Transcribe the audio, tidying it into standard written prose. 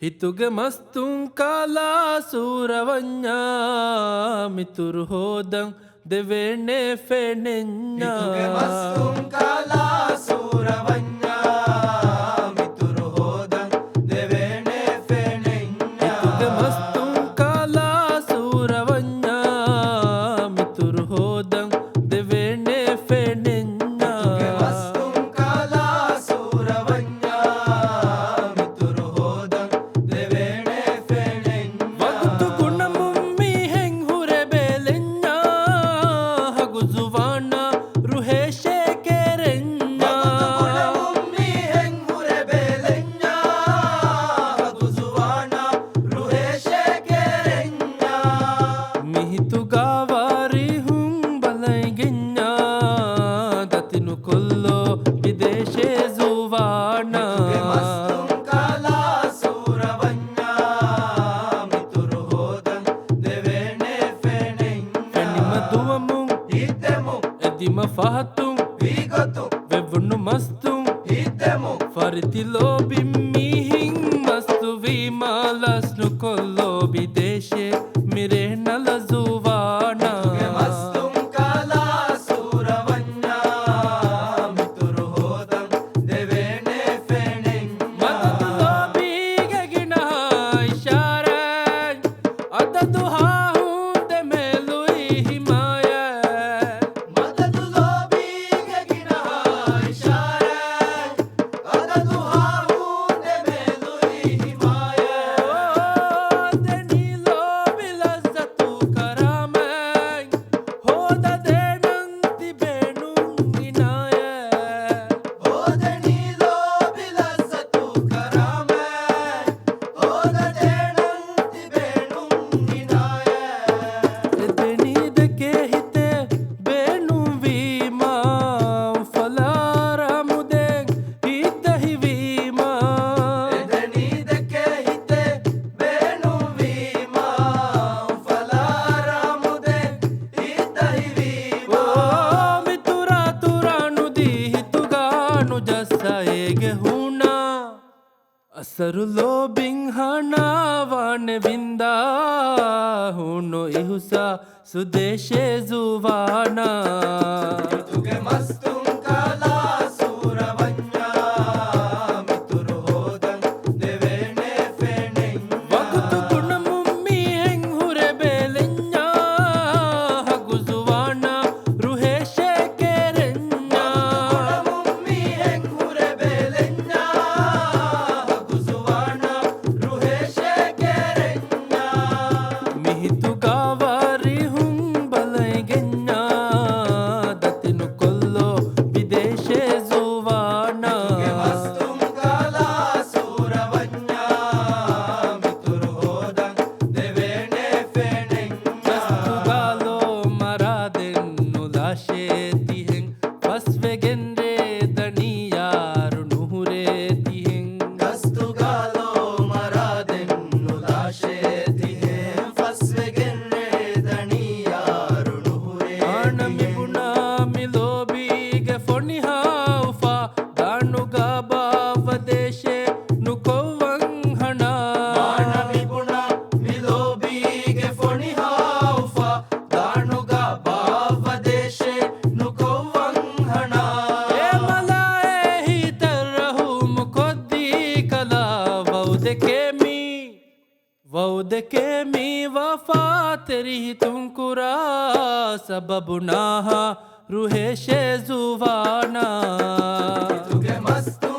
හිතුගෙ මස්තුන් කාලා සූරවඥා මිතුරු හෝදන් දෙවෙන්නේ ෆෙනෙඥා හිතුගෙ මස්තුන් කාලා සූරවඥා මිතුරු හෝදන් දෙවෙන්නේ ෆෙනෙඥා හිතුගෙ මස්තුන් කාලා සූරවඥා මිතුරු හෝදන් දෙවෙන්නේ ෆෙනෙඥා හිතුගෙ මස්තුන් කාලා සූරවඥා මිතුරු හෝදන් දෙවෙන්නේ ෆෙනෙඥා වගුතු ගුණමුම් මීහෙන් හුරෙ බේලෙඥා හගුසුවානා රුහේෂේ කෙරෙඥා වගුතු ගුණමුම් මීහෙන් හුරෙ බේලෙඥා හගුසුවානා රුහේෂේ කෙරෙඥා මිහිතු ගාවාරි හුම් බලයිගෙඥා දතිනු කොල්ලෝ විදේශේ හිතුගෙ සුවානා මස්තුන් කාලා සූරවඥා මිතුරු හෝදන් දෙවෙන්නේ ෆෙනෙඥා පැනිම දුවමුන් හිතෙමු එදිම ෆහතුන් වීගොතු වෙවුණු මස්තුන් හිතෙමු ಫರಿತಿಲೋಬಿ ಮೀಹಿಂ ಮಸ್ತು ವಿಮಾಲಸ್ನು ಕೊಲ್ಲೋಬಿ ದೇಶೆ ಮಿರೆ ನಲಜುವಾನ හිතුගෙ මස්තුන් කාලා සූරවඥා මිතුරු හෝදන් දෙවෙන්නේ ෆෙනෙඥා ಮದದುಲೋಬಿ ಗೆಗಿನ ಇಶಾರೆ ಅದದು ಹಾಹುಂದೆ ಮೇಲುಯಿ ಹಿಮಾಯ මදදු ලෝබීගෙ ගිනහා ඉෂාරෑ අදදු හාවුන් දෙමෙලුයි හිමාය ದೆನಿಲೋಬಿ ಲಜ್ಜತು ಕರಾಮೈ ಹೋದ ದೇಣಂತಿ ಬೇಣು ಇನಾಯ ඕදනී ලෝබි ලස්සතු කරාමෑ ඕද දේනන් තිබේනුම් හිනාය ಎದೆನಿದಕ್ಕೆ ಹಿತೆ ಬೇಣು ವೀಮಾ ಫಲಾರಮುದೆ ಹಿತ ಹಿವೀಮಾ එදනීදකෙ හිතේ බේනුවීමා ෆලාරාමුදෙ හිතහිවීමා ಓ ಮಿತುರ ತುರಾನುದಿ ಹಿತುಗಾನು ಜಸ್ಸಯೇಗೆ ಹೂಣ ಅಸರುಲೋ ಬಿಂಹಣಾವಾನೆ ವಿಂದ ಹೂಣು ಇಹುಸ ಸುದೇಶೆ ಜುವಾನಾ හිතුගෙ මස්තුන් කාලා සූරවඥා මිතුරු හෝදන් දෙවෙන්නේ ෆෙනෙඥා ವಗುತು ಗುಣಮುಮ್ಮಿ ಹೆಂಗ್ ಹುರೆ ಬೇಲೆಂಜಾ ಹಗುಸುವಾಣ ರುಹೇಶೆ ಕೆರೆಂಜಾ ගුණමුම් මීහෙන් හුරෙ බේලෙඥා හකුසුවානා රුහේෂේ කෙරෙඥා ಮಿಹಿತು ಗಾವಾರಿ ಹುಂ ಬಲೈಗೆಂಜಾ ದತಿನು ಕೊಲ್ಲೋ ವಿದೇಶೆ ಜುವಾನಾ හිතුගෙ මස්තුන් කාලා සූරවඥා මිතුරු හෝදන් දෙවෙන්නේ ෆෙනෙඥා ಗಸ್ತುಗಾಲೋ ಮರಾದೆನ್ನು ಲಾಶೇತಿ ಹೆಂಗ್ ಫಸ್ವೆಗೆಂದ್ರೆ ದಣಿಯಾರು ನುಹುರೇತಿ ಹೆಂಗ್ ගස්තුගාලෝ මරාදෙන්නු ලාශේතිහේ ෆස්වෙගෙන්නේ දනියාරු නුහුරේ ಆಣಮಿಗುಣ ಮಿಲೋಬಿಗೆ ಫೊಣಿಹಾವುಫಾ ದಾಣುಗಾ ಬಾವದೇಶೆ ನುಕೊವ್ವಂಗ್ ಹಣ මානමිගුණා මිලෝබීගෙ ෆොනිහාඋෆා දානුගා භාවදේශේ නුකොව්වන් හනා ಏ ಮಲಾಯೆ ಹಿತರಹು ಮುಕೊದ್ದಿ ಕಲಾ ವೌದಕೆ ಮೀ ವಫಾ ತೆರಿ ತುಂಕುರಾ ಸಬಬುನಾಹ ರುಹೇಶೆ ಜುವಾನಾ හිතුගෙ මස්තුන්